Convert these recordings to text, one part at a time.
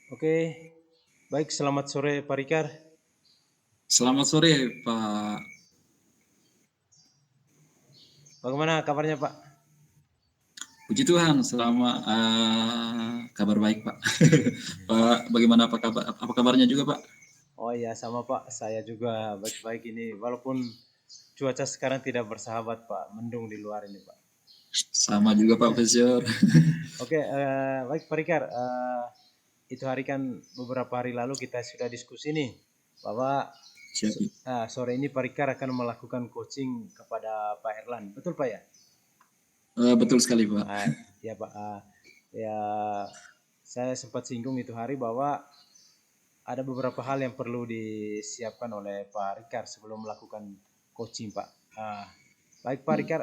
Oke, baik selamat sore Pak Rikar. Selamat sore Pak. Bagaimana kabarnya Pak? Puji Tuhan, kabar baik Pak. Pak, bagaimana apa kabarnya juga Pak? Oh iya sama Pak, saya juga baik-baik ini. Walaupun cuaca sekarang tidak bersahabat Pak, mendung di luar ini Pak. Sama juga Pak Profesor. Oke, baik Pak Rikar. Itu hari kan beberapa hari lalu kita sudah diskusi nih bahwa Siap. sore ini Pak Rikar akan melakukan coaching kepada Pak Erlan. Betul Pak ya? Betul sekali Pak. Ya Pak. Ya saya sempat singgung itu hari bahwa ada beberapa hal yang perlu disiapkan oleh Pak Rikar sebelum melakukan coaching Pak. Baik Pak Rikar,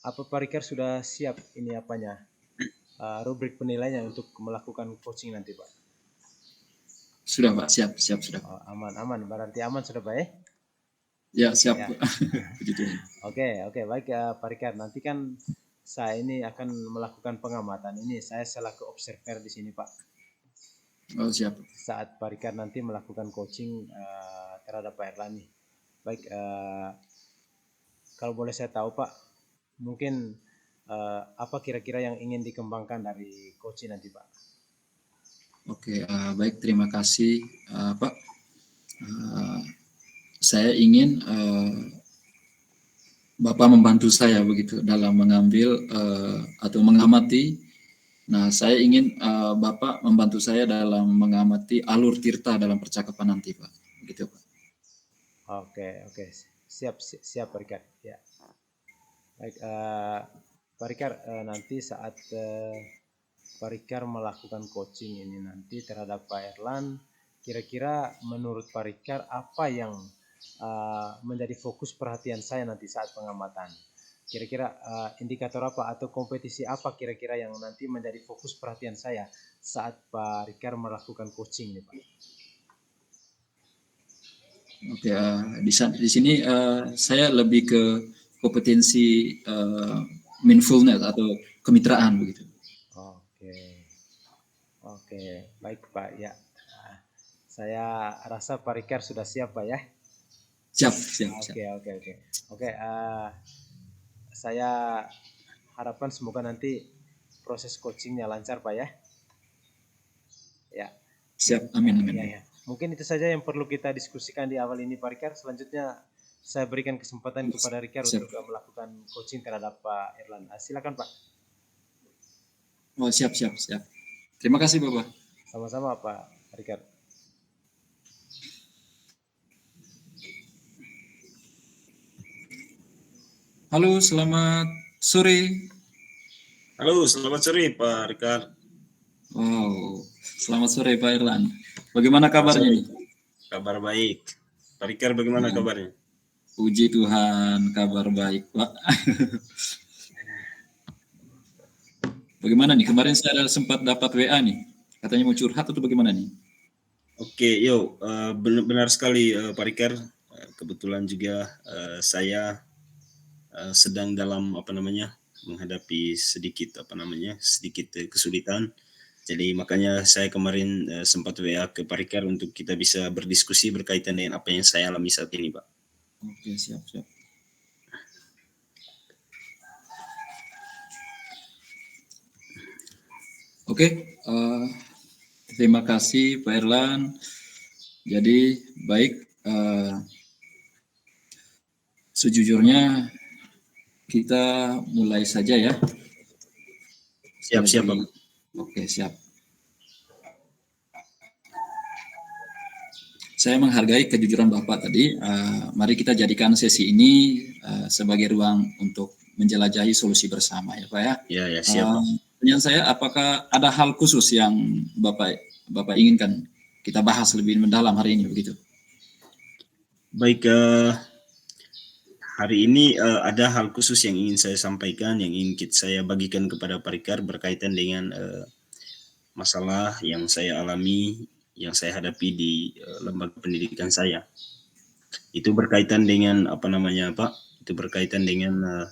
apa Pak Rikar sudah siap ini apanya rubrik penilaiannya untuk melakukan coaching nanti Pak? Sudah Pak, siap sudah. Oh, aman, berarti aman sudah Pak ya? Ya siap Ya. Pak. Puji Tuhan. Oke, baik Pak Rikar. Nanti kan saya ini akan melakukan pengamatan ini. Saya selaku observer di sini Pak. Oh siap. Saat Pak Rikar nanti melakukan coaching terhadap Pak Erlani. Baik, kalau boleh saya tahu Pak, mungkin apa kira-kira yang ingin dikembangkan dari coaching nanti Pak? Oke, baik terima kasih Pak. Saya ingin Bapak membantu saya begitu dalam mengambil atau mengamati. Nah, saya ingin Bapak membantu saya dalam mengamati alur Tirta dalam percakapan nanti, Pak. Begitu, Pak. Oke, siap Pak Rikar. Ya, baik Pak Rikar, nanti saat Pak Rikar melakukan coaching ini nanti terhadap Pak Erlan, kira-kira menurut Pak Rikar apa yang menjadi fokus perhatian saya nanti saat pengamatan? Kira-kira indikator apa atau kompetisi apa kira-kira yang nanti menjadi fokus perhatian saya saat Pak Rikar melakukan coaching nih Pak? Oke, di sini saya lebih ke kompetensi mindfulness atau kemitraan begitu. Oke, baik Pak ya. Saya rasa Pak Rikar sudah siap Pak ya. Siap. Oke, saya harapkan semoga nanti proses coachingnya lancar Pak ya. Ya. Siap, amin. Ya. Mungkin itu saja yang perlu kita diskusikan di awal ini Pak Rikar. Selanjutnya saya berikan kesempatan kepada Rikar untuk melakukan coaching terhadap Pak Erlan. Silakan Pak. Oh siap. Terima kasih Bapak. Sama-sama Pak Rikar. Halo, selamat sore. Halo, selamat sore Pak Rikar. Wow, selamat sore Pak Erlan. Bagaimana kabarnya nih? Kabar baik. Pak Rikar bagaimana kabarnya? Puji Tuhan, kabar baik Pak. Bagaimana nih? Kemarin saya sempat dapat WA nih. Katanya mau curhat atau bagaimana nih? Oke, benar sekali Pak Rikar. Kebetulan juga saya sedang dalam menghadapi sedikit kesulitan. Jadi makanya saya kemarin sempat WA ke Pak Rikar untuk kita bisa berdiskusi berkaitan dengan apa yang saya alami saat ini, Pak. Oke, siap. Oke, terima kasih Pak Erlan. Jadi baik, sejujurnya kita mulai saja ya. Siap, Pak. Oke, siap. Saya menghargai kejujuran Bapak tadi. Mari kita jadikan sesi ini sebagai ruang untuk menjelajahi solusi bersama ya Pak ya. Ya, siap Pak. Pertanyaan saya, apakah ada hal khusus yang Bapak inginkan kita bahas lebih mendalam hari ini begitu? Baik, hari ini ada hal khusus yang ingin saya sampaikan, yang ingin saya bagikan kepada Pak Rikar berkaitan dengan masalah yang saya alami, yang saya hadapi di lembaga pendidikan saya. Itu berkaitan dengan Itu berkaitan dengan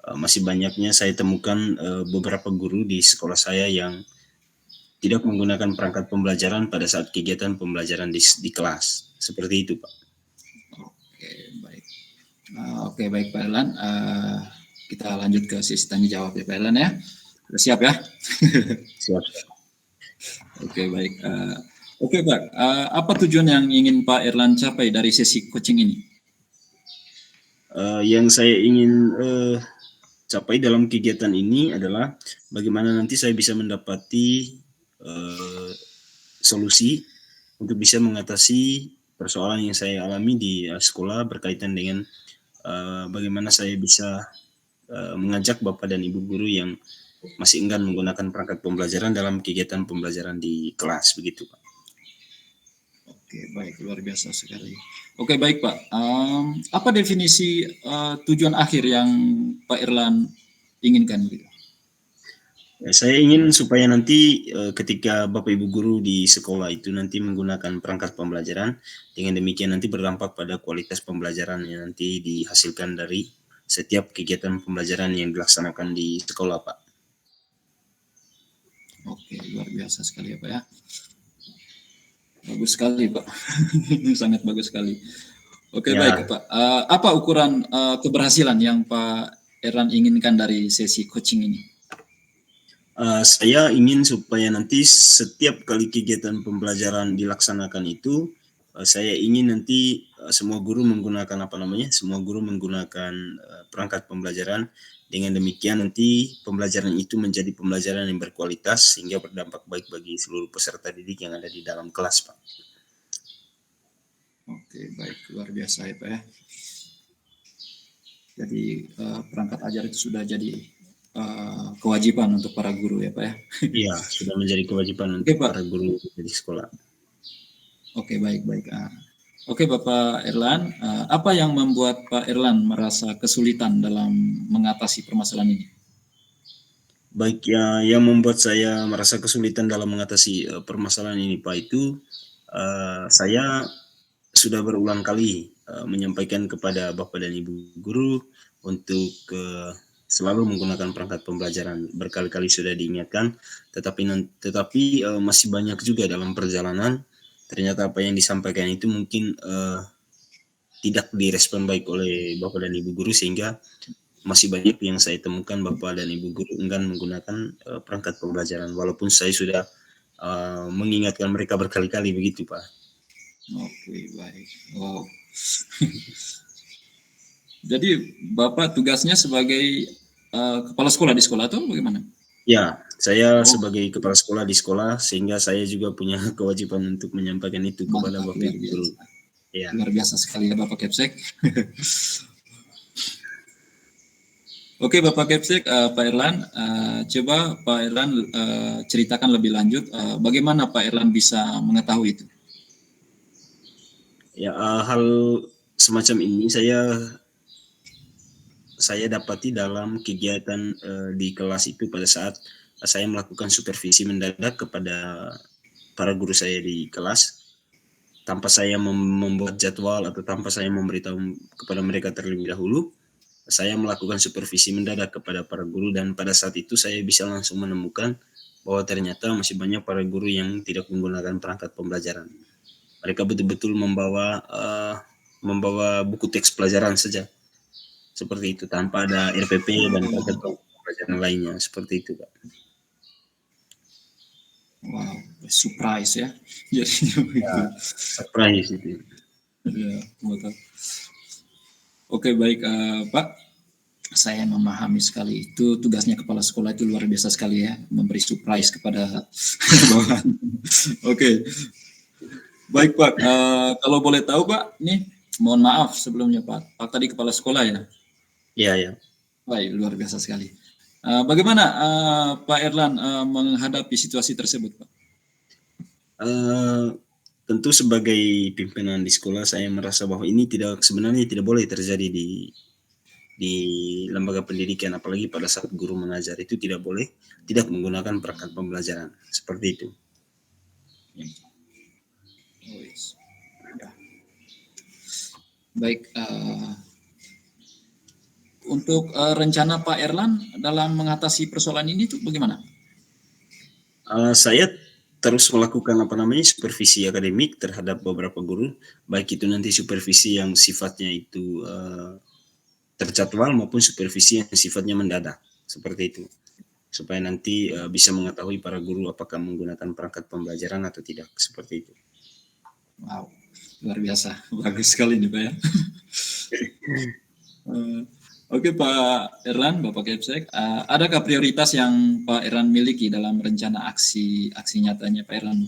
masih banyaknya saya temukan beberapa guru di sekolah saya yang tidak menggunakan perangkat pembelajaran pada saat kegiatan pembelajaran di kelas. Seperti itu, Pak. Oke, baik. Oke, baik Pak Erlan. Kita lanjut ke sesi tanya jawab ya Pak Erlan ya. Sudah siap ya? Siap. Oke, baik. Oke Pak, apa tujuan yang ingin Pak Erlan capai dari sesi coaching ini? Yang saya ingin capai dalam kegiatan ini adalah bagaimana nanti saya bisa mendapati solusi untuk bisa mengatasi persoalan yang saya alami di sekolah berkaitan dengan bagaimana saya bisa mengajak Bapak dan Ibu guru yang masih enggan menggunakan perangkat pembelajaran dalam kegiatan pembelajaran di kelas, begitu Pak. Oke, baik, luar biasa sekali. Oke, baik Pak. Apa definisi tujuan akhir yang Pak Erlan inginkan gitu? Ya, saya ingin supaya nanti ketika Bapak Ibu guru di sekolah itu nanti menggunakan perangkat pembelajaran, dengan demikian nanti berdampak pada kualitas pembelajaran yang nanti dihasilkan dari setiap kegiatan pembelajaran yang dilaksanakan di sekolah, Pak. Oke, luar biasa sekali ya Pak ya. Bagus sekali Pak, sangat bagus sekali. Oke, Ya. baik Pak. Apa ukuran keberhasilan yang Pak Erlan inginkan dari sesi coaching ini? Saya ingin supaya nanti setiap kali kegiatan pembelajaran dilaksanakan itu, saya ingin nanti semua guru menggunakan semua guru menggunakan perangkat pembelajaran. Dengan demikian nanti pembelajaran itu menjadi pembelajaran yang berkualitas sehingga berdampak baik bagi seluruh peserta didik yang ada di dalam kelas, Pak. Oke, baik, luar biasa ya Pak ya. Jadi perangkat ajar itu sudah jadi kewajiban untuk para guru ya Pak ya. Iya, sudah menjadi kewajiban Oke, untuk Pak. para guru di sekolah. Oke, baik. Oke, Bapak Erlan, apa yang membuat Pak Erlan merasa kesulitan dalam mengatasi permasalahan ini? Baik, ya, yang membuat saya merasa kesulitan dalam mengatasi permasalahan ini, Pak, itu saya sudah berulang kali menyampaikan kepada Bapak dan Ibu guru untuk selalu menggunakan perangkat pembelajaran. Berkali-kali sudah diingatkan, tetapi masih banyak juga dalam perjalanan. Ternyata apa yang disampaikan itu mungkin tidak direspon baik oleh Bapak dan Ibu guru, sehingga masih banyak yang saya temukan Bapak dan Ibu guru enggan menggunakan perangkat pembelajaran, walaupun saya sudah mengingatkan mereka berkali-kali, begitu Pak. Oke, baik. Oh. Jadi Bapak tugasnya sebagai kepala sekolah di sekolah atau bagaimana? Ya, saya sebagai kepala sekolah di sekolah, sehingga saya juga punya kewajiban untuk menyampaikan itu kepada Mantap, Bapak Ibu guru. Ya. Luar biasa sekali ya Bapak Kepsek. Oke Bapak Kepsek, Pak Erlan, coba Pak Erlan ceritakan lebih lanjut bagaimana Pak Erlan bisa mengetahui itu. Ya, hal semacam ini saya dapati dalam kegiatan di kelas itu pada saat saya melakukan supervisi mendadak kepada para guru saya di kelas, tanpa saya membuat jadwal atau tanpa saya memberitahu kepada mereka terlebih dahulu. Saya melakukan supervisi mendadak kepada para guru, dan pada saat itu saya bisa langsung menemukan bahwa ternyata masih banyak para guru yang tidak menggunakan perangkat pembelajaran. Mereka betul-betul membawa buku teks pelajaran saja, seperti itu, tanpa ada RPP dan perangkat pembelajaran lainnya, seperti itu, Pak. Wow, surprise ya. Jadi surprise itu. Ya, betul. Oke, baik Pak. Saya memahami sekali, itu tugasnya kepala sekolah itu luar biasa sekali ya, memberi surprise kepada bawahan. Oke. Baik Pak, kalau boleh tahu Pak, nih mohon maaf sebelumnya Pak. Pak tadi kepala sekolah ya? Iya. Baik, luar biasa sekali. Bagaimana Pak Erlan menghadapi situasi tersebut Pak? Tentu sebagai pimpinan di sekolah, saya merasa bahwa ini sebenarnya tidak boleh terjadi di lembaga pendidikan, apalagi pada saat guru mengajar itu tidak boleh tidak menggunakan perangkat pembelajaran, seperti itu. Baik, untuk rencana Pak Erlan dalam mengatasi persoalan ini itu bagaimana? Saya terus melakukan apa namanya supervisi akademik terhadap beberapa guru, baik itu nanti supervisi yang sifatnya itu terjadwal maupun supervisi yang sifatnya mendadak seperti itu, supaya nanti bisa mengetahui para guru apakah menggunakan perangkat pembelajaran atau tidak seperti itu. Wow, luar biasa, bagus sekali nih Pak ya. Oke Pak Erlan, Bapak Kepsek, adakah prioritas yang Pak Erlan miliki dalam rencana aksi nyatanya Pak Erlan?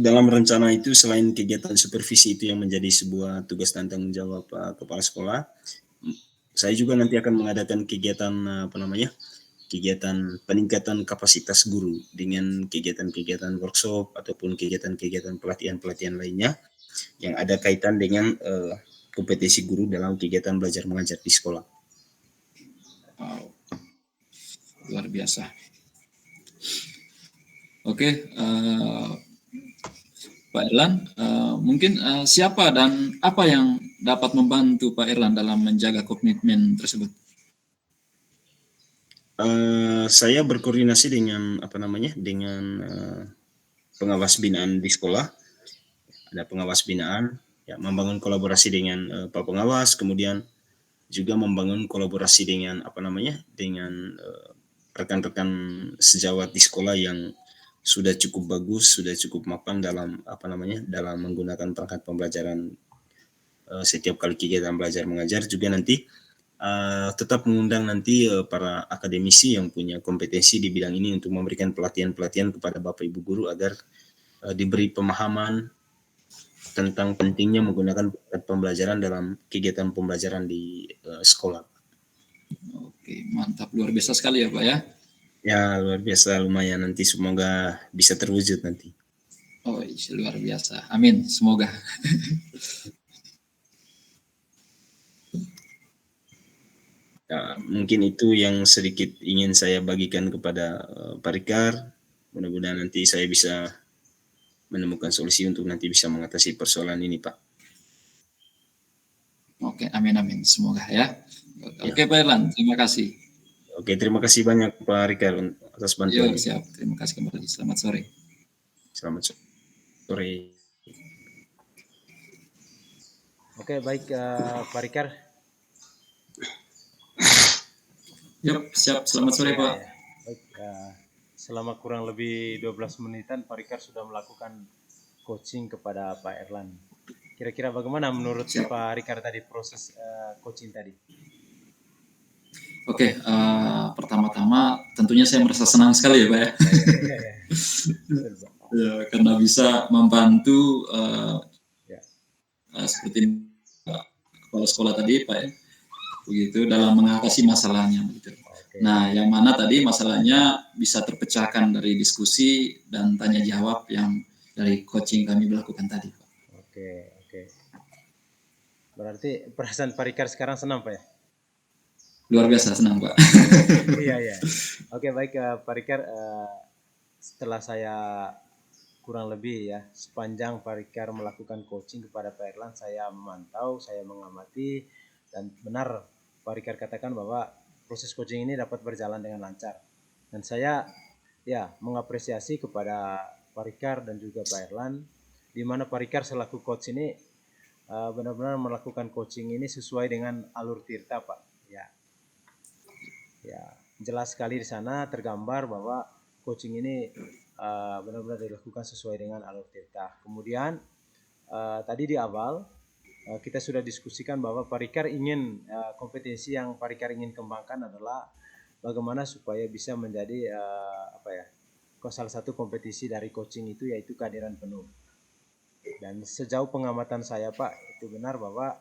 Dalam rencana itu selain kegiatan supervisi itu yang menjadi sebuah tugas dan tanggung jawab kepala sekolah, saya juga nanti akan mengadakan kegiatan apa namanya kegiatan peningkatan kapasitas guru dengan kegiatan-kegiatan workshop ataupun kegiatan-kegiatan pelatihan-pelatihan lainnya yang ada kaitan dengan kompetensi guru dalam kegiatan belajar mengajar di sekolah. Wow, luar biasa. Oke, Pak Erlan, mungkin siapa dan apa yang dapat membantu Pak Erlan dalam menjaga komitmen tersebut? Saya berkoordinasi dengan apa namanya dengan pengawas binaan di sekolah. Ada pengawas binaan, ya, membangun kolaborasi dengan Pak Pengawas, kemudian juga membangun kolaborasi dengan apa namanya dengan rekan-rekan sejawat di sekolah yang sudah cukup bagus, sudah cukup mapan dalam apa namanya dalam menggunakan perangkat pembelajaran setiap kali kegiatan belajar mengajar. Juga nanti tetap mengundang nanti para akademisi yang punya kompetensi di bidang ini untuk memberikan pelatihan-pelatihan kepada Bapak Ibu guru agar diberi pemahaman tentang pentingnya menggunakan pembelajaran dalam kegiatan pembelajaran di sekolah. Oke, mantap, luar biasa sekali ya Pak ya. Ya, luar biasa, lumayan, nanti semoga bisa terwujud nanti. Oh, luar biasa. Amin, semoga. Ya, mungkin itu yang sedikit ingin saya bagikan kepada Pak Rikar. Mudah-mudahan nanti saya bisa menemukan solusi untuk nanti bisa mengatasi persoalan ini, Pak. Oke, amin, semoga ya. Oke, Pak Erlan, terima kasih. Oke, terima kasih banyak Pak Rikar atas bantuan. Siap, terima kasih kembali. Selamat sore. Selamat sore. Oke, baik Pak Rikar. Yap, siap. Selamat sore, Pak. Baik, selama kurang lebih 12 menitan Pak Rikar sudah melakukan coaching kepada Pak Erlan. Kira-kira bagaimana menurut Pak Rikar tadi proses coaching tadi? Oke, pertama-tama tentunya saya merasa senang sekali ya Pak ya. Ya, karena bisa membantu seperti kepala sekolah tadi Pak ya, begitu dalam mengatasi masalahnya begitu. Nah, yang mana tadi masalahnya bisa terpecahkan dari diskusi dan tanya jawab yang dari coaching kami lakukan tadi Pak. Oke. Berarti perasaan Pak Rikar sekarang senang Pak ya? Luar biasa senang Pak. Iya. Oke, baik Pak Rikar, setelah saya kurang lebih ya sepanjang Pak Rikar melakukan coaching kepada Pak Erlan, saya memantau, saya mengamati, dan benar Pak Rikar katakan bahwa proses coaching ini dapat berjalan dengan lancar. Dan saya ya mengapresiasi kepada Pak Rikar dan juga Pak Erlan, di mana Pak Rikar selaku coach ini benar-benar melakukan coaching ini sesuai dengan alur Tirta Pak. Ya, jelas sekali di sana tergambar bahwa coaching ini benar-benar dilakukan sesuai dengan alur Tirta. Kemudian tadi di awal kita sudah diskusikan bahwa Pak Rikar ingin kompetensi yang Pak Rikar ingin kembangkan adalah bagaimana supaya bisa menjadi salah satu kompetisi dari coaching itu yaitu kehadiran penuh. Dan sejauh pengamatan saya Pak, itu benar bahwa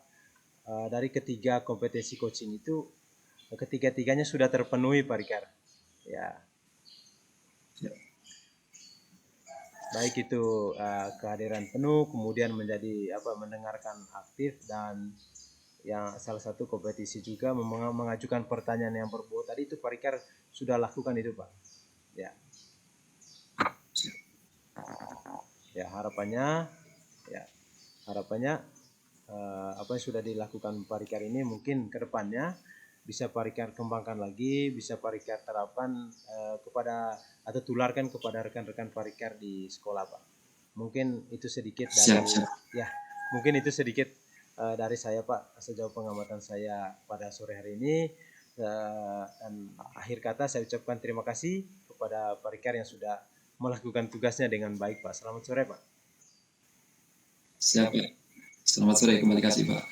dari ketiga kompetensi coaching itu ketiga-tiganya sudah terpenuhi Pak Rikar. Ya. Baik itu kehadiran penuh, kemudian menjadi mendengarkan aktif, dan yang salah satu kompetisi juga mengajukan pertanyaan yang berbobot tadi itu Pak Rikar sudah lakukan itu Pak. Ya, harapannya apa yang sudah dilakukan Pak Rikar ini mungkin ke depannya bisa Pak Rikar kembangkan lagi, bisa Pak Rikar terapkan kepada atau tularkan kepada rekan-rekan Pak Rikar di sekolah, Pak. Mungkin itu sedikit dari Siap, siap. ya, mungkin itu sedikit dari saya, Pak, sejauh pengamatan saya pada sore hari ini. Dan akhir kata saya ucapkan terima kasih kepada Pak Rikar yang sudah melakukan tugasnya dengan baik, Pak. Selamat sore, Pak. Siap, Pak. Selamat sore, kembali kasih, Pak.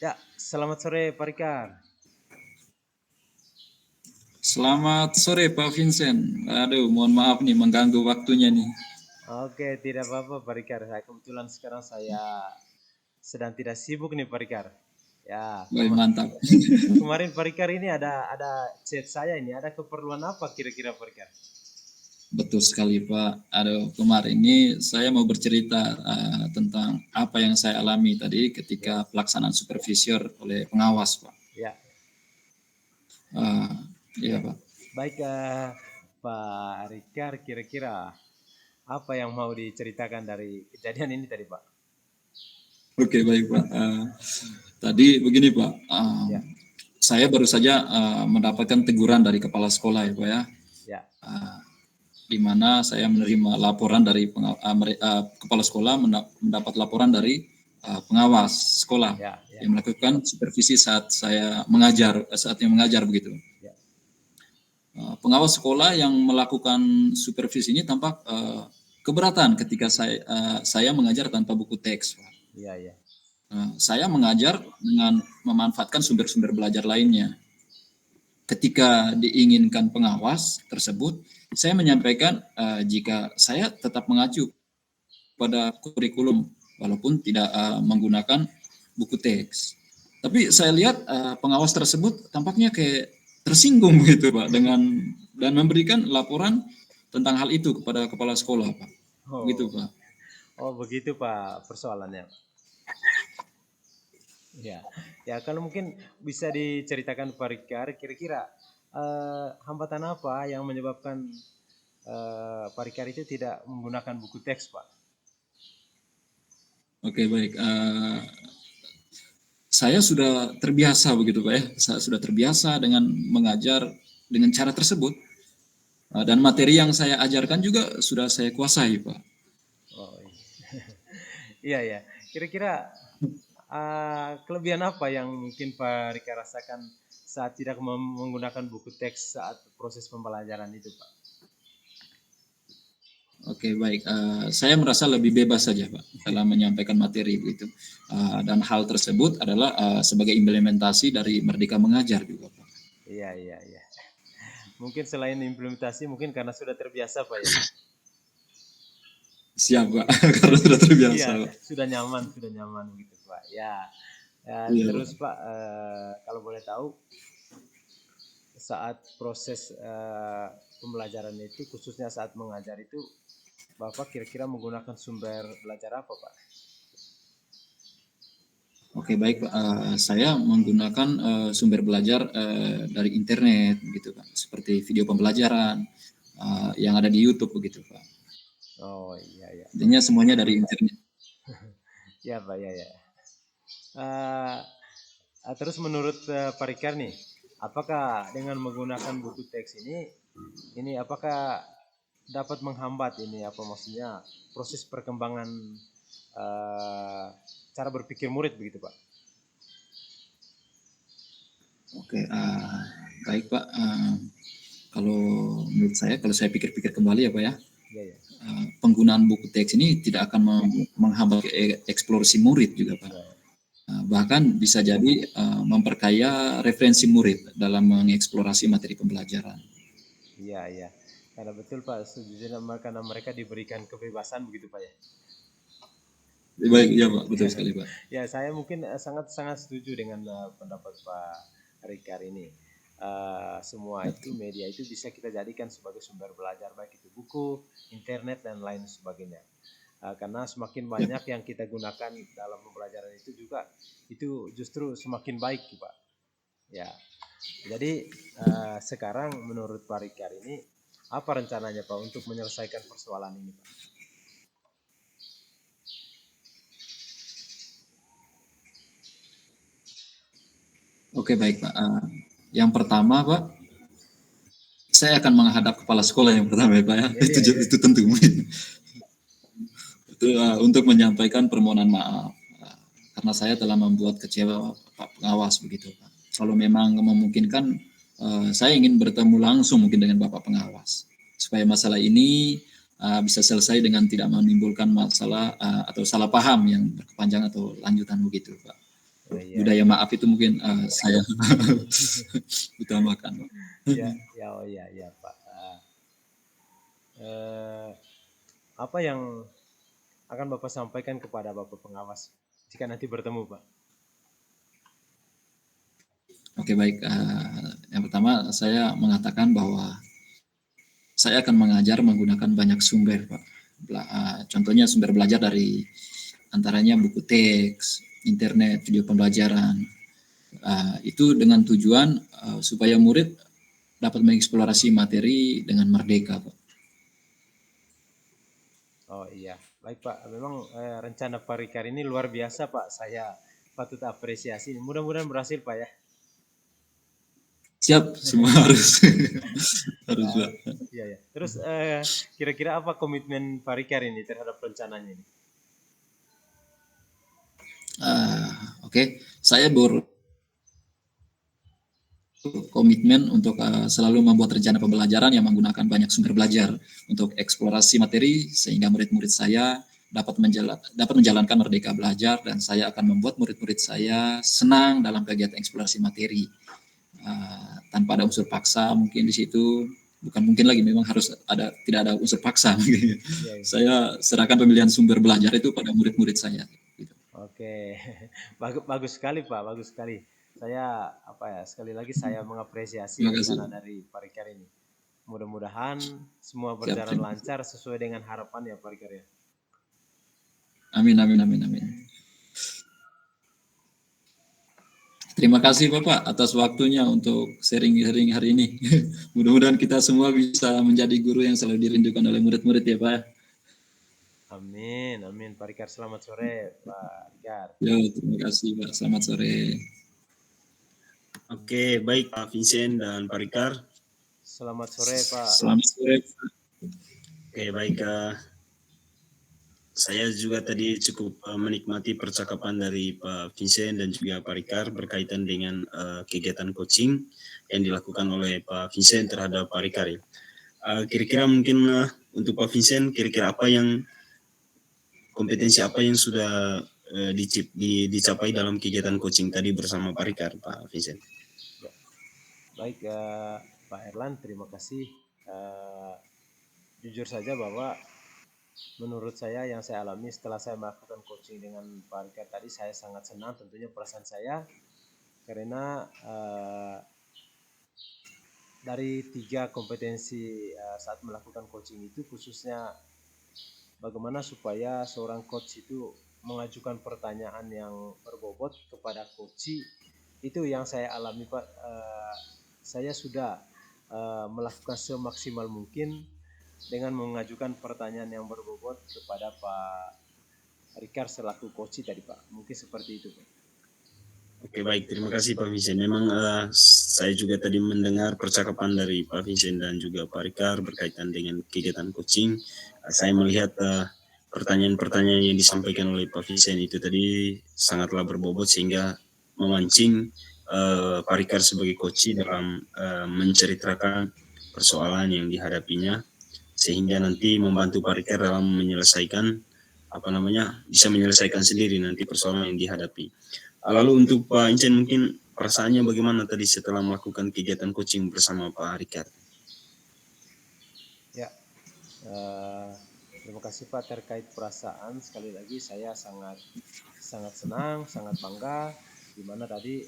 Ya, selamat sore Pak Rikar. Selamat sore, Pak Vincent. Aduh, mohon maaf nih mengganggu waktunya nih. Oke, tidak apa-apa Pak Rikar. Kebetulan sekarang saya sedang tidak sibuk nih Pak Rikar. Ya, Baik, mantap. kemarin Pak Rikar ini ada chat saya ini, ada keperluan apa kira-kira Pak Rikar? Betul sekali, Pak. Aduh, kemarin ini saya mau bercerita tentang apa yang saya alami tadi ketika pelaksanaan supervisor oleh pengawas, Pak. Ya, Iya, Pak. baik Pak Rikar, kira-kira apa yang mau diceritakan dari kejadian ini tadi Pak? Oke, baik, Pak. Tadi begini, Pak. Ya, Saya baru saja mendapatkan teguran dari kepala sekolah, ya, Pak, ya. ya, Di mana saya menerima laporan dari kepala sekolah mendapat laporan dari pengawas sekolah ya, ya, yang melakukan supervisi saat saya mengajar, saat yang mengajar begitu. ya, Pengawas sekolah yang melakukan supervisi ini tampak keberatan ketika saya mengajar tanpa buku teks, Pak. ya, ya, Saya mengajar dengan memanfaatkan sumber-sumber belajar lainnya. Ketika diinginkan pengawas tersebut, saya menyampaikan jika saya tetap mengacu pada kurikulum walaupun tidak menggunakan buku teks. Tapi saya lihat pengawas tersebut tampaknya kayak tersinggung begitu, Pak, dan memberikan laporan tentang hal itu kepada kepala sekolah, Pak. Oh, Begitu, Pak. oh begitu Pak persoalannya. Ya, ya kalau mungkin bisa diceritakan Pak Rikar, kira-kira hambatan apa yang menyebabkan Pak Rikar itu tidak menggunakan buku teks, Pak? Oke, baik. Saya sudah terbiasa begitu, Pak, ya. Saya sudah terbiasa dengan mengajar dengan cara tersebut. Dan materi yang saya ajarkan juga sudah saya kuasai, Pak. Oh iya, iya. Kira-kira kelebihan apa yang mungkin Pak Rikar rasakan saat tidak menggunakan buku teks saat proses pembelajaran itu, Pak? Oke, baik. Saya merasa lebih bebas saja, Pak, dalam menyampaikan materi begitu. Dan hal tersebut adalah sebagai implementasi dari Merdeka Mengajar juga, Pak. Iya, iya, iya. Mungkin selain implementasi, mungkin karena sudah terbiasa, Pak ya? Siap, Pak, karena sudah terbiasa, Iya, Pak. sudah nyaman gitu, Pak. Ya, Iya, terus Pak. Pak, kalau boleh tahu, saat proses pembelajaran itu, khususnya saat mengajar itu, Bapak kira-kira menggunakan sumber belajar apa, Pak? Oke, baik, Pak. Saya menggunakan sumber belajar dari internet, gitu, Pak. Seperti video pembelajaran yang ada di YouTube, begitu, Pak. Oh iya, iya. Intinya semuanya dari internet. Ya, Pak, ya, ya. Terus menurut Pak Rikar nih, apakah dengan menggunakan buku teks ini apakah dapat menghambat ini apa maksudnya proses perkembangan cara berpikir murid begitu Pak? Oke, baik, Pak. Kalau menurut saya, kalau saya pikir-pikir kembali ya, Pak, ya, Iya, ya. penggunaan buku teks ini tidak akan menghambat eksplorasi murid juga, Pak. Ya, ya. Bahkan bisa jadi memperkaya referensi murid dalam mengeksplorasi materi pembelajaran. Iya, iya. Karena betul Pak, sejujurnya karena mereka diberikan kebebasan begitu Pak ya. Baik, ya, Pak, betul sekali, Pak. Ya, saya mungkin sangat setuju dengan pendapat Pak Rikar ini. Semua itu media itu bisa kita jadikan sebagai sumber belajar baik itu buku, internet dan lain sebagainya. Karena semakin banyak yang kita gunakan dalam pembelajaran itu juga itu justru semakin baik, Pak. Ya. Jadi sekarang menurut Pak Rikar ini apa rencananya Pak untuk menyelesaikan persoalan ini, Pak? Oke, baik Pak. Yang pertama Pak, saya akan menghadap kepala sekolah yang pertama ya Pak ya. Iya, iya. Itu tentu mungkin. Itu untuk menyampaikan permohonan maaf karena saya telah membuat kecewa Pak Pengawas begitu Pak. Kalau memang memungkinkan, saya ingin bertemu langsung mungkin dengan Bapak Pengawas supaya masalah ini bisa selesai dengan tidak menimbulkan masalah atau salah paham yang berkepanjangan atau lanjutan begitu Pak. Oh, iya, Budaya maaf itu mungkin saya utamakan Pak. iya, ya, oh iya, iya Pak. Eh, apa yang akan Bapak sampaikan kepada Bapak Pengawas jika nanti bertemu Pak? Oke baik, yang pertama saya mengatakan bahwa saya akan mengajar menggunakan banyak sumber Pak. Contohnya sumber belajar dari antaranya buku teks, internet, video pembelajaran. Itu dengan tujuan supaya murid dapat mengeksplorasi materi dengan merdeka Pak. Oh iya, baik Pak. Memang rencana Pak Rikar ini luar biasa Pak. Saya patut apresiasi. Mudah-mudahan berhasil Pak ya. Siap, semua harus harus Pak. Iya ya. Terus kira-kira apa komitmen Pak Rikar ini terhadap rencananya ini? Oke, saya berkomitmen untuk selalu membuat rencana pembelajaran yang menggunakan banyak sumber belajar untuk eksplorasi materi sehingga murid-murid saya dapat menjalankan merdeka belajar dan saya akan membuat murid-murid saya senang dalam kegiatan eksplorasi materi tanpa ada unsur paksa mungkin di situ. Bukan mungkin lagi, memang harus tidak ada unsur paksa. Iya, iya. Saya serahkan pemilihan sumber belajar itu pada murid-murid saya. Gitu. Oke, bagus sekali Pak, bagus sekali. Saya sekali lagi saya mengapresiasi Terima kasih. rencana dari Pak Rikar ini. Mudah-mudahan semua Siap, berjalan terima kasih. lancar sesuai dengan harapan ya Pak Rikar ya. Amin, amin, amin, amin. Terima kasih Bapak atas waktunya untuk sharing-sharing hari ini. Mudah-mudahan kita semua bisa menjadi guru yang selalu dirindukan oleh murid-murid ya Pak. Amin, amin. Pak Rikar, selamat sore Pak Rikar. Ya, terima kasih Pak. Selamat sore. Oke, baik Pak Vincent dan Pak Rikar. Selamat sore Pak. Selamat sore. Oke, baik. Saya juga tadi cukup menikmati percakapan dari Pak Vincent dan juga Pak Rikar berkaitan dengan kegiatan coaching yang dilakukan oleh Pak Vincent terhadap Pak Rikar. Kira-kira mungkin untuk Pak Vincent, kira-kira apa yang kompetensi apa yang sudah dicapai dalam kegiatan coaching tadi bersama Pak Rikar, Pak Vincent? Ya. Baik Pak Erlan, terima kasih. Jujur saja bahwa menurut saya yang saya alami setelah saya melakukan coaching dengan Pak Rikar tadi, saya sangat senang tentunya perasaan saya karena dari 3 kompetensi saat melakukan coaching itu, khususnya bagaimana supaya seorang coach itu mengajukan pertanyaan yang berbobot kepada coach, itu yang saya alami Pak. Saya sudah melakukan semaksimal mungkin dengan mengajukan pertanyaan yang berbobot kepada Pak Rikar selaku coach tadi Pak. Mungkin seperti itu Pak. Oke, baik, terima kasih Pak Vincent. Memang saya juga tadi mendengar percakapan dari Pak Vincent dan juga Pak Rikar berkaitan dengan kegiatan coaching. Saya melihat pertanyaan-pertanyaan yang disampaikan oleh Pak Vincent itu tadi sangatlah berbobot sehingga memancing Pak Rikar sebagai coach dalam menceritakan persoalan yang dihadapinya sehingga nanti membantu Pak Rikar dalam menyelesaikan bisa menyelesaikan sendiri nanti persoalan yang dihadapi. Lalu untuk Pak Incen mungkin perasaannya bagaimana tadi setelah melakukan kegiatan coaching bersama Pak Rikar? Ya, terima kasih Pak terkait perasaan. Sekali lagi saya sangat senang, sangat bangga di mana tadi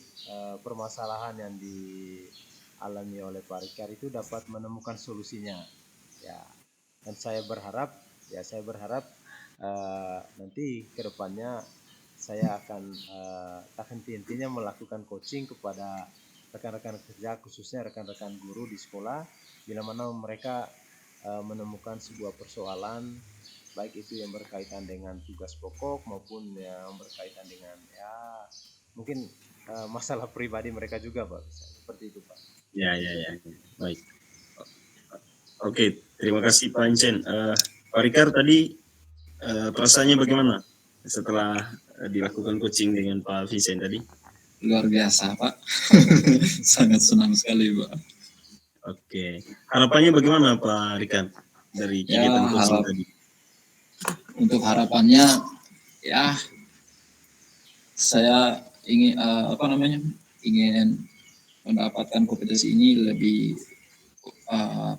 permasalahan yang dialami oleh Pak Rikar itu dapat menemukan solusinya. Ya, dan saya berharap nanti ke depannya saya akan tak henti-hentinya melakukan coaching kepada rekan-rekan kerja, khususnya rekan-rekan guru di sekolah, bila mana mereka menemukan sebuah persoalan, baik itu yang berkaitan dengan tugas pokok maupun yang berkaitan dengan mungkin masalah pribadi mereka juga Pak, seperti itu Pak. Ya, ya, ya. Baik. Oke, terima kasih Pak Incen. Pak Rikar tadi perasaannya bagaimana setelah dilakukan coaching dengan Pak Vincent tadi? Luar biasa Pak. Sangat senang sekali Pak. Oke, harapannya bagaimana Pak Rikar dari Ya, kegiatan coaching tadi? untuk harapannya ya saya ingin ingin mendapatkan kompetensi ini uh,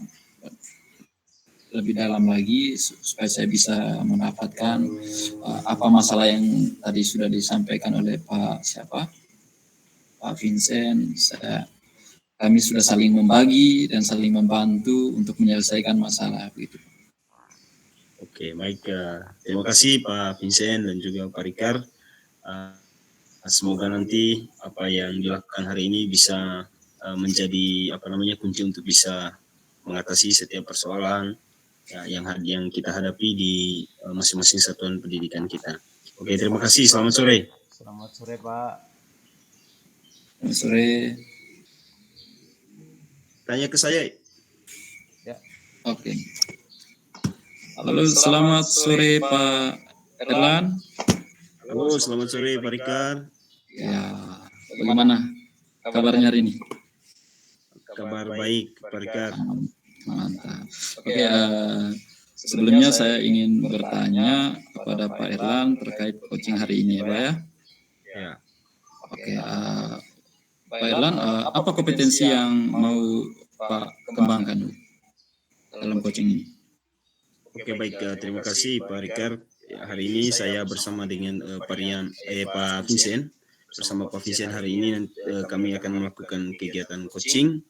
lebih dalam lagi supaya saya bisa mendapatkan apa masalah yang tadi sudah disampaikan oleh Pak Vincent. Kami sudah saling membagi dan saling membantu untuk menyelesaikan masalah begitu. Oke, baik. Terima kasih Pak Vincent dan juga Pak Rikar. Semoga nanti apa yang dilakukan hari ini bisa menjadi kunci untuk bisa mengatasi setiap persoalan yang kita hadapi di masing-masing satuan pendidikan kita. Oke, terima kasih. Selamat sore. Selamat sore Pak. Selamat sore. Tanya ke saya. Ya. Oke. Halo, selamat sore Pak Erlan. Halo, selamat sore Pak Rikar. Ya, bagaimana kabarnya hari ini? Kabar baik Pak Rikar. Mantap. Oke, sebelumnya saya ingin bertanya kepada Pak Erlan terkait coaching hari ini ya Pak ya. Ya. Oke, Pak Erlan, apa kompetensi yang mau Pak kembangkan dalam coaching ini? Oke, baik, terima kasih Pak Rikar. Ya, hari ini saya bersama dengan Pak Vincent. Bersama Pak Vincent hari ini kami akan melakukan kegiatan coaching.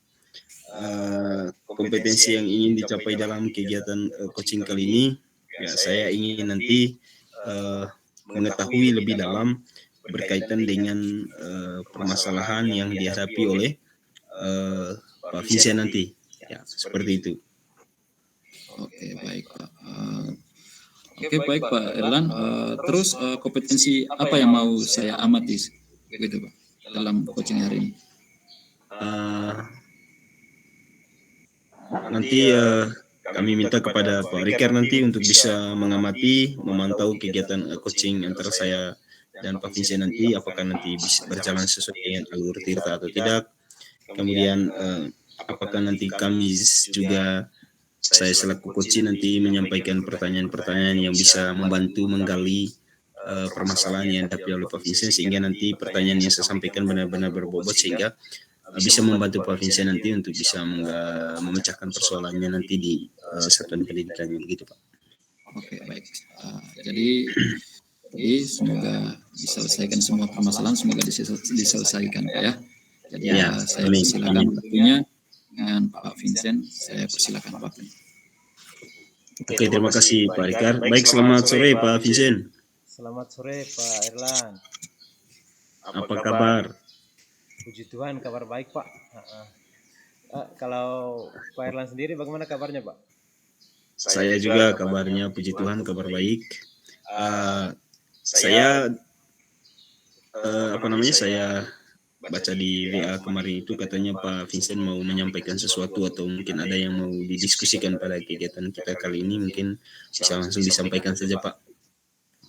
Kompetensi yang ingin dicapai dalam kegiatan coaching kali ini, ya saya ingin nanti mengetahui lebih dalam berkaitan dengan permasalahan yang dihadapi oleh Pak Vincent nanti. Ya, seperti itu. Oke, baik Pak. Oke, baik Pak Erlan. Terus kompetensi apa yang mau saya amati begitu Pak dalam coaching hari ini? Nanti kami minta kepada Pak Rikar nanti untuk bisa mengamati, memantau kegiatan coaching antara saya dan Pak Vincent nanti, apakah nanti bisa berjalan sesuai dengan alur tirta atau tidak. Kemudian apakah nanti kami juga, saya selaku coach nanti menyampaikan pertanyaan-pertanyaan yang bisa membantu menggali permasalahan yang dihadapi oleh Pak Vincent, sehingga nanti pertanyaan yang saya sampaikan benar-benar berbobot sehingga bisa membantu Pak Vincent nanti untuk bisa memecahkan persoalannya nanti di satuan pendidikannya, begitu Pak. Oke, baik. Jadi semoga diselesaikan semua permasalahan, semoga diselesaikan Pak ya. Jadi ya, saya persilakan waktunya dengan Pak Vincent, saya persilakan Pak. Oke, terima kasih Pak Rikar. Baik, selamat sore Pak Vincent. Selamat sore Pak Erlan. Apa kabar? Puji Tuhan, kabar baik Pak. Kalau Pak Erlan sendiri bagaimana kabarnya Pak? Saya juga kabarnya puji Tuhan, kabar baik. Saya saya baca di WA kemarin itu katanya Pak Vincent mau menyampaikan sesuatu atau mungkin ada yang mau didiskusikan pada kegiatan kita kali ini, mungkin bisa langsung disampaikan saja Pak.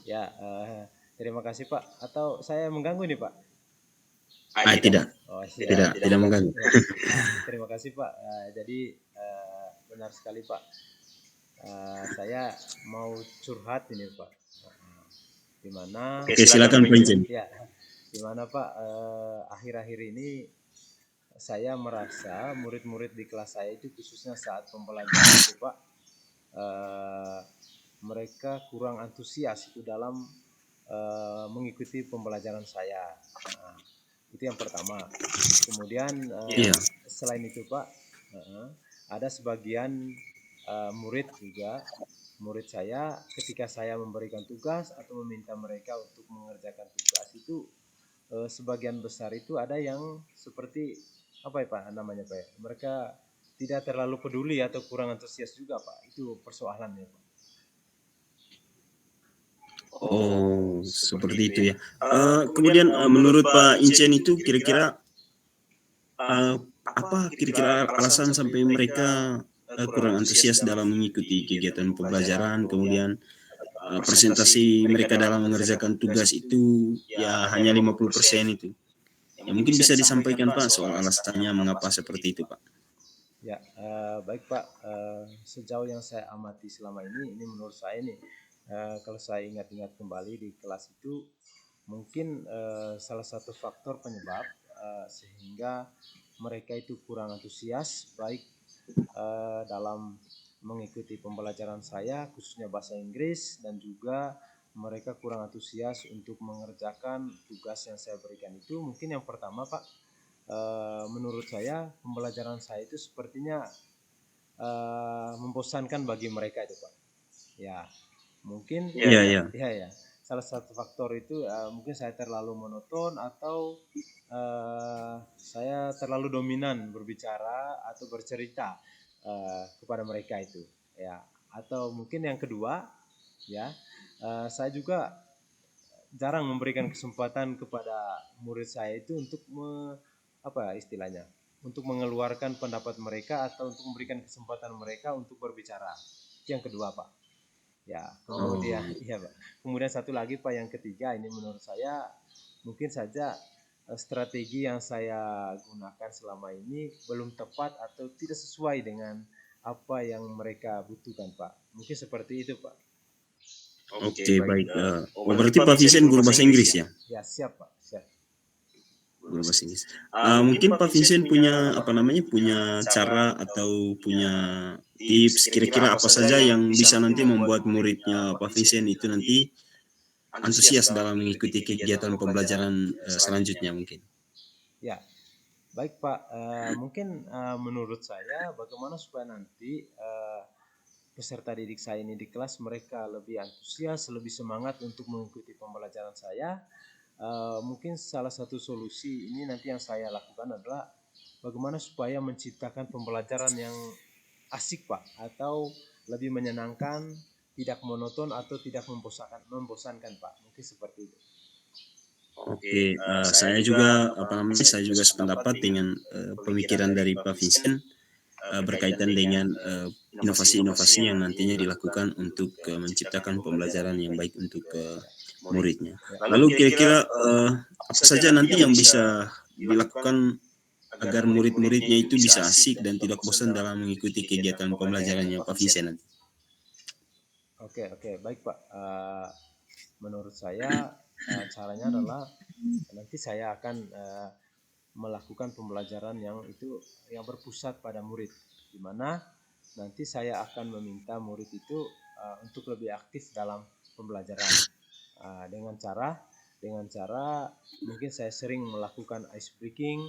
Ya, terima kasih Pak. Atau saya mengganggu nih Pak? Tidak. Oh, tidak mengganggu. Terima kasih Pak. Jadi benar sekali Pak. Saya mau curhat ini Pak. Di mana? Oke, silakan Pak Vincent. Ya, di mana Pak, akhir-akhir ini saya merasa murid-murid di kelas saya itu khususnya saat pembelajaran itu Pak, mereka kurang antusias itu dalam mengikuti pembelajaran saya. Itu yang pertama. Kemudian selain itu Pak, ada sebagian murid saya ketika saya memberikan tugas atau meminta mereka untuk mengerjakan tugas itu sebagian besar itu ada yang seperti apa ya Pak namanya Pak ya? Mereka tidak terlalu peduli atau kurang antusias juga Pak. Itu persoalannya Pak. Oh, seperti itu ya. Kemudian menurut Pak Incen itu kira-kira apa kira-kira alasan sampai mereka kurang antusias dalam mengikuti kegiatan pembelajaran, kemudian presentasi mereka dalam mengerjakan tugas itu ya hanya 50% itu. Ya mungkin bisa disampaikan Pak soal alasannya mengapa seperti itu Pak. Ya, baik Pak. Sejauh yang saya amati selama ini menurut saya nih, kalau saya ingat-ingat kembali di kelas itu, mungkin salah satu faktor penyebab sehingga mereka itu kurang antusias, baik dalam mengikuti pembelajaran saya, khususnya bahasa Inggris, dan juga mereka kurang antusias untuk mengerjakan tugas yang saya berikan itu. Mungkin yang pertama Pak, menurut saya pembelajaran saya itu sepertinya membosankan bagi mereka itu Pak. Ya, mungkin Iya, iya. ya salah satu faktor itu mungkin saya terlalu monoton atau saya terlalu dominan berbicara atau bercerita kepada mereka itu. Ya, atau mungkin yang kedua ya, saya juga jarang memberikan kesempatan kepada murid saya itu untuk apa istilahnya, untuk mengeluarkan pendapat mereka atau untuk memberikan kesempatan mereka untuk berbicara. Itu yang kedua Pak. Ya, kemudian Oh, iya Pak. Kemudian satu lagi Pak, yang ketiga ini menurut saya mungkin saja strategi yang saya gunakan selama ini belum tepat atau tidak sesuai dengan apa yang mereka butuhkan Pak. Mungkin seperti itu Pak. oke baik. Oh berarti Pak Vincent guru bahasa Inggris ya? Ya siap Pak, siap. Guru bahasa Inggris. Mungkin Pak Vincent punya apa namanya punya cara atau punya tips kira-kira apa saja yang bisa nanti membuat muridnya Pak Vincent itu nanti antusias dalam mengikuti kegiatan pembelajaran selanjutnya mungkin. Ya, baik Pak. Mungkin menurut saya bagaimana supaya nanti peserta didik saya ini di kelas mereka lebih antusias, lebih semangat untuk mengikuti pembelajaran saya. Mungkin salah satu solusi ini nanti yang saya lakukan adalah bagaimana supaya menciptakan pembelajaran yang asik Pak, atau lebih menyenangkan, tidak monoton atau tidak membosankan Pak. Mungkin seperti itu. Oke, saya juga apa namanya saya juga sependapat dengan pemikiran dari Pak Vincent berkaitan dengan inovasi-inovasi yang nantinya dilakukan untuk menciptakan pembelajaran yang baik untuk muridnya. Ya. Lalu kira-kira apa saja nanti yang bisa dilakukan agar murid-muridnya itu bisa asik dan tidak bosan dalam mengikuti kegiatan pembelajarannya Pak Vincent nanti? Oke, oke, baik Pak. Menurut saya caranya adalah nanti saya akan melakukan pembelajaran yang itu yang berpusat pada murid, di mana nanti saya akan meminta murid itu untuk lebih aktif dalam pembelajaran dengan cara mungkin saya sering melakukan ice breaking,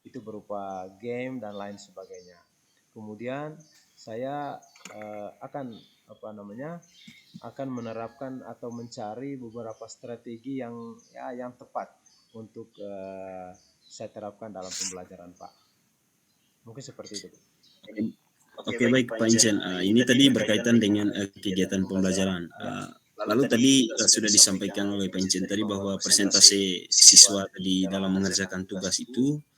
itu berupa game dan lain sebagainya. Kemudian saya akan apa namanya akan menerapkan atau mencari beberapa strategi yang tepat untuk saya terapkan dalam pembelajaran Pak. Mungkin seperti itu. Oke baik Pak Incen, ini tadi berkaitan dengan kegiatan pembelajaran. Lalu tadi sudah disampaikan oleh Pak Incen tadi bahwa persentase siswa tadi dalam mengerjakan tugas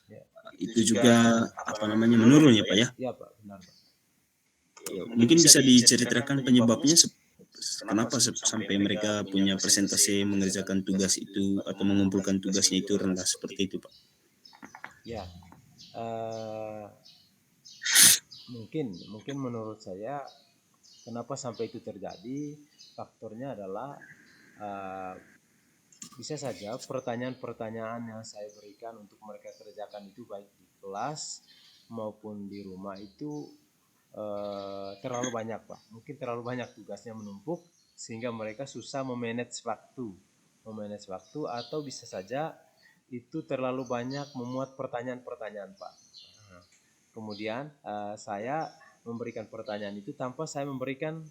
Ya, itu juga apa namanya menurun ya Pak ya? iya Pak, benar Pak. Ya, mungkin bisa diceritakan penyebabnya kenapa sampai mereka punya persentase mengerjakan tugas itu atau mengumpulkan tugasnya itu rendah seperti itu Pak? Ya, mungkin menurut saya kenapa sampai itu terjadi, faktornya adalah uh, bisa saja pertanyaan-pertanyaan yang saya berikan untuk mereka kerjakan itu baik di kelas maupun di rumah itu terlalu banyak Pak. Mungkin terlalu banyak tugasnya menumpuk sehingga mereka susah memanage waktu atau bisa saja itu terlalu banyak memuat pertanyaan-pertanyaan Pak. Kemudian saya memberikan pertanyaan itu tanpa saya memberikan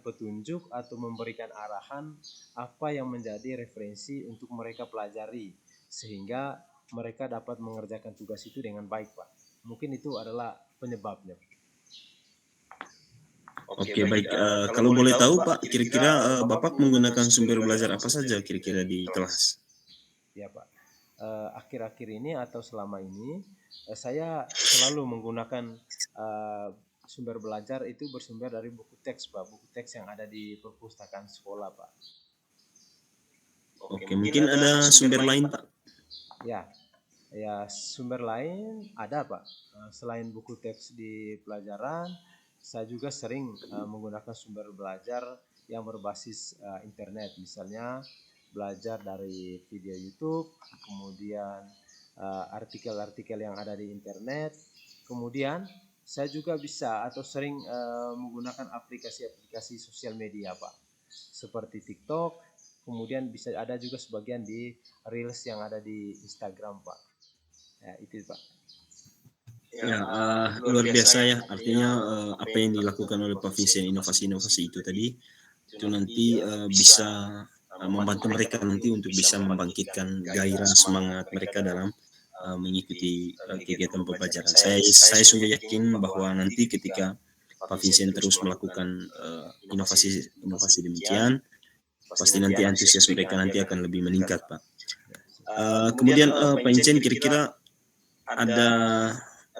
petunjuk atau memberikan arahan apa yang menjadi referensi untuk mereka pelajari sehingga mereka dapat mengerjakan tugas itu dengan baik Pak. Mungkin itu adalah penyebabnya. Oke, baik. Kalau boleh tahu Pak, kira-kira Bapak menggunakan sumber belajar apa saja kira-kira di kelas? Ya Pak. Akhir-akhir ini atau selama ini saya selalu menggunakan sumber belajar itu bersumber dari buku teks Pak, buku teks yang ada di perpustakaan sekolah Pak. Oke, mungkin ada sumber lain Pak? Ya, ya sumber lain ada Pak. Selain buku teks di pelajaran, saya juga sering menggunakan sumber belajar yang berbasis internet, misalnya belajar dari video YouTube, kemudian artikel-artikel yang ada di internet, kemudian saya juga bisa atau sering menggunakan aplikasi-aplikasi sosial media Pak, seperti TikTok, kemudian bisa ada juga sebagian di Reels yang ada di Instagram Pak. Ya, itu Pak. Ya, luar biasa ya. Artinya apa yang dilakukan oleh Pak Vincent, inovasi-inovasi itu tadi, itu nanti bisa membantu mereka nanti untuk bisa membangkitkan gairah semangat mereka dalam mengikuti kegiatan pembelajaran. Saya sungguh yakin bahwa nanti ketika Pak Vincent terus melakukan inovasi demikian, pasti nanti antusias mereka nanti akan lebih meningkat, Pak. Kemudian Pak Vincent kira-kira ada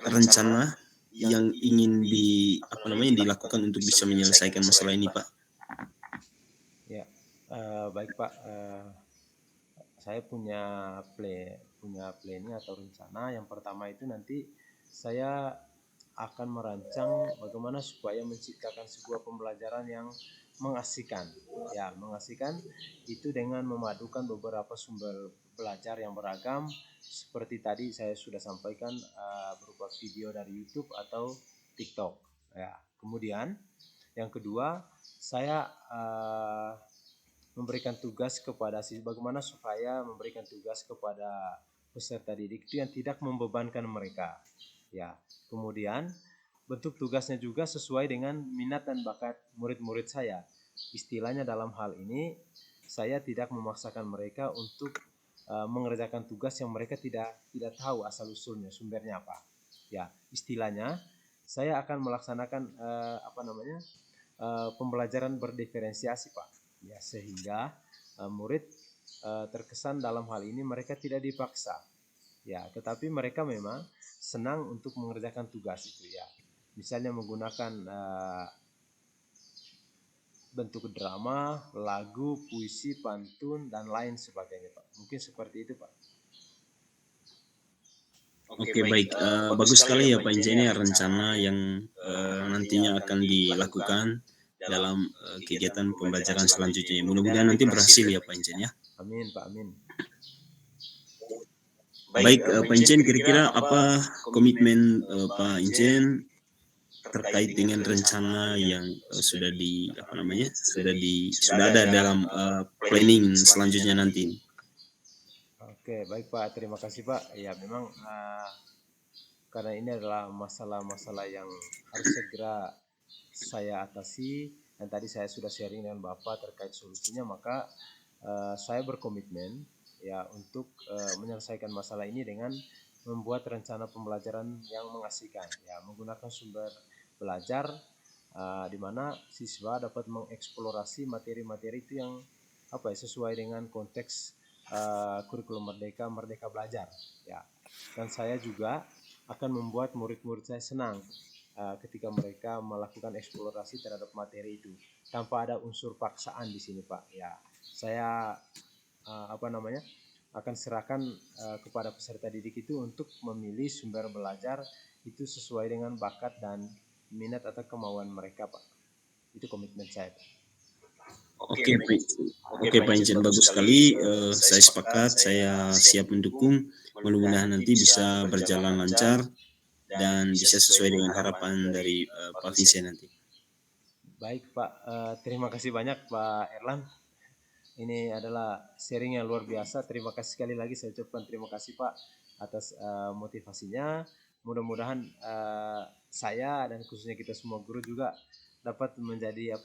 rencana yang ingin dilakukan untuk bisa menyelesaikan masalah ini, Pak? Ya, baik Pak. Saya punya planning atau rencana. Yang pertama itu nanti saya akan merancang bagaimana supaya menciptakan sebuah pembelajaran yang mengasihkan. Ya, mengasihkan itu dengan memadukan beberapa sumber belajar yang beragam seperti tadi saya sudah sampaikan berupa video dari YouTube atau TikTok. Ya, kemudian yang kedua saya memberikan tugas kepada bagaimana supaya memberikan tugas kepada peserta didik itu yang tidak membebankan mereka. Ya, kemudian bentuk tugasnya juga sesuai dengan minat dan bakat murid-murid saya. Istilahnya dalam hal ini saya tidak memaksakan mereka untuk mengerjakan tugas yang mereka tidak tahu asal usulnya, sumbernya apa. Ya, istilahnya saya akan melaksanakan pembelajaran berdiferensiasi Pak. Ya, sehingga murid terkesan dalam hal ini mereka tidak dipaksa. Ya, tetapi mereka memang senang untuk mengerjakan tugas itu ya. Misalnya menggunakan bentuk drama, lagu, puisi, pantun dan lain sebagainya Pak. Mungkin seperti itu Pak. Oke, baik. Bagus sekali ya Pak Insinyur ya rencana yang nantinya akan dilakukan dalam kegiatan pembelajaran selanjutnya. Mudah-mudahan nanti berhasil ya Pak Insinyur ya. Amin Pak, amin. Baik Pak Insinyur, kira-kira apa komitmen Pak Insinyur terkait dengan rencana yang sudah ada dalam planning selanjutnya nanti? Oke, baik Pak. Terima kasih Pak. Ya, memang karena ini adalah masalah-masalah yang harus segera saya atasi dan tadi saya sudah sharing dengan Bapak terkait solusinya, maka saya berkomitmen ya untuk menyelesaikan masalah ini dengan membuat rencana pembelajaran yang mengasihkan ya, menggunakan sumber belajar di mana siswa dapat mengeksplorasi materi-materi itu yang sesuai dengan konteks kurikulum Merdeka Belajar ya. Dan saya juga akan membuat murid-murid saya senang ketika mereka melakukan eksplorasi terhadap materi itu tanpa ada unsur paksaan di sini Pak ya. Saya akan serahkan kepada peserta didik itu untuk memilih sumber belajar itu sesuai dengan bakat dan minat atau kemauan mereka Pak. Itu komitmen saya Pak. Oke Pak Insinyur, bagus sekali. Saya sepakat, saya siap mendukung. Mudah-mudahan nanti bisa berjalan lancar dan bisa sesuai dengan harapan dari Pak Vincent nanti. Baik Pak, terima kasih banyak Pak Erlan. Ini adalah sharing yang luar biasa. Terima kasih sekali lagi saya ucapkan terima kasih Pak atas motivasinya. Mudah-mudahan saya dan khususnya kita semua guru juga dapat menjadi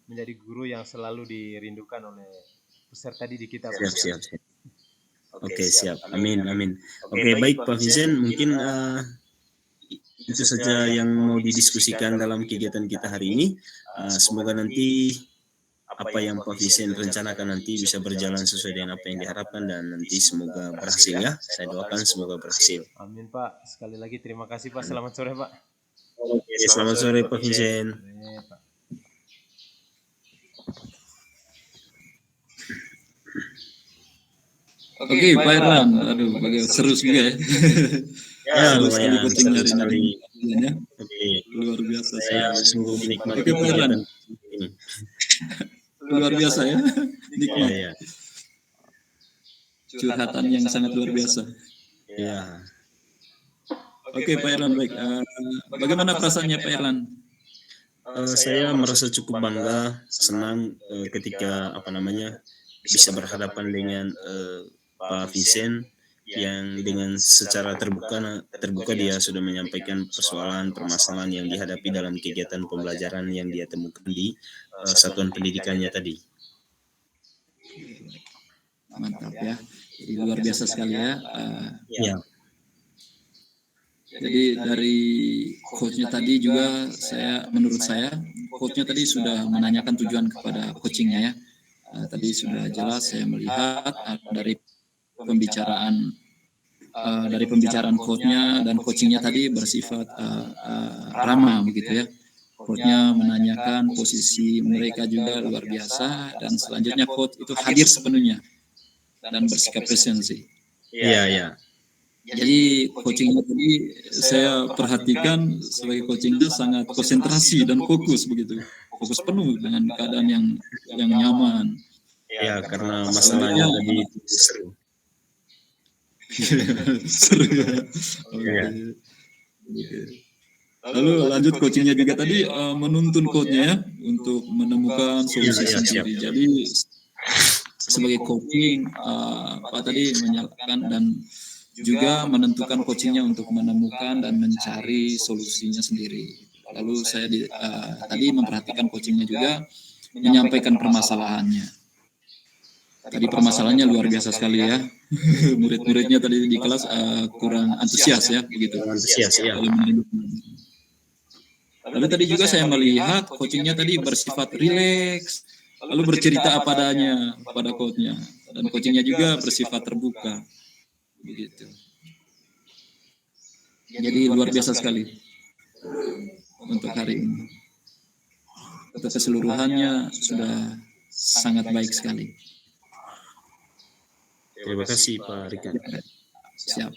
menjadi guru yang selalu dirindukan oleh peserta didik kita. Siap. Oke, siap. Amin. Oke, baik Pak Vincent, mungkin itu saja yang mau didiskusikan dalam kegiatan kita hari ini. Semoga nanti apa yang Pak Vincent rencanakan nanti bisa berjalan sesuai dengan apa yang diharapkan dan nanti semoga berhasil ya. Saya doakan semoga berhasil. Amin Pak. Sekali lagi terima kasih Pak. Selamat sore Pak. Oke, selamat sore Pak Vincent. Sore, Pak. Oke, Pak Erlan, aduh, seru juga ya. Ya, Seru sekali lumayan coaching seru hari sekali. ini. Ya. Oke, Luar biasa. saya sungguh menikmati Oke, Pak Erlan. kegiatan ini. Luar biasa ya. Ya, Nikmat. ya, Curhatan yang sangat luar biasa. ya. Oke, Pak Erlan, baik. Bagaimana perasaannya Pak Erlan? Saya merasa cukup bangga, senang ketika bisa berhadapan dengan Pak Vincent yang dengan secara terbuka dia sudah menyampaikan permasalahan yang dihadapi dalam kegiatan pembelajaran yang dia temukan di satuan pendidikannya tadi. Mantap ya. Jadi luar biasa sekali ya. Ya. Jadi dari coachnya tadi juga menurut saya coachnya tadi sudah menanyakan tujuan kepada coachingnya ya. Tadi sudah jelas saya melihat dari pembicaraan coachnya dan coachingnya tadi bersifat ramah begitu ya. Coachnya menanyakan posisi mereka juga luar biasa dan selanjutnya coach itu hadir sepenuhnya dan bersikap presensi. Iya, ya. Jadi coachingnya tadi saya perhatikan sebagai coachingnya sangat konsentrasi dan fokus begitu, fokus penuh dengan keadaan yang nyaman. Ya, karena masalahnya tadi itu seru. Seru ya. Iya. Oke. Lalu lanjut coachingnya juga tadi menuntun coachnya ya untuk menemukan solusi sendiri. Jadi sebagai coaching Pak tadi menyalakan dan juga menentukan coachingnya untuk menemukan dan mencari solusinya sendiri. Lalu saya tadi memperhatikan coachingnya juga menyampaikan permasalahannya. Tadi permasalahannya luar biasa sekali ya. Murid-muridnya tadi di kelas kurang antusias ya, begitu. Antusias ya. Lalu tadi juga saya melihat coachingnya tadi bersifat rileks, lalu bercerita apa adanya pada coachnya, dan coachingnya juga bersifat terbuka. Begitu. Jadi luar biasa sekali untuk hari ini. Untuk keseluruhannya sudah sangat baik sekali. Terima kasih Pak Rika. Siap.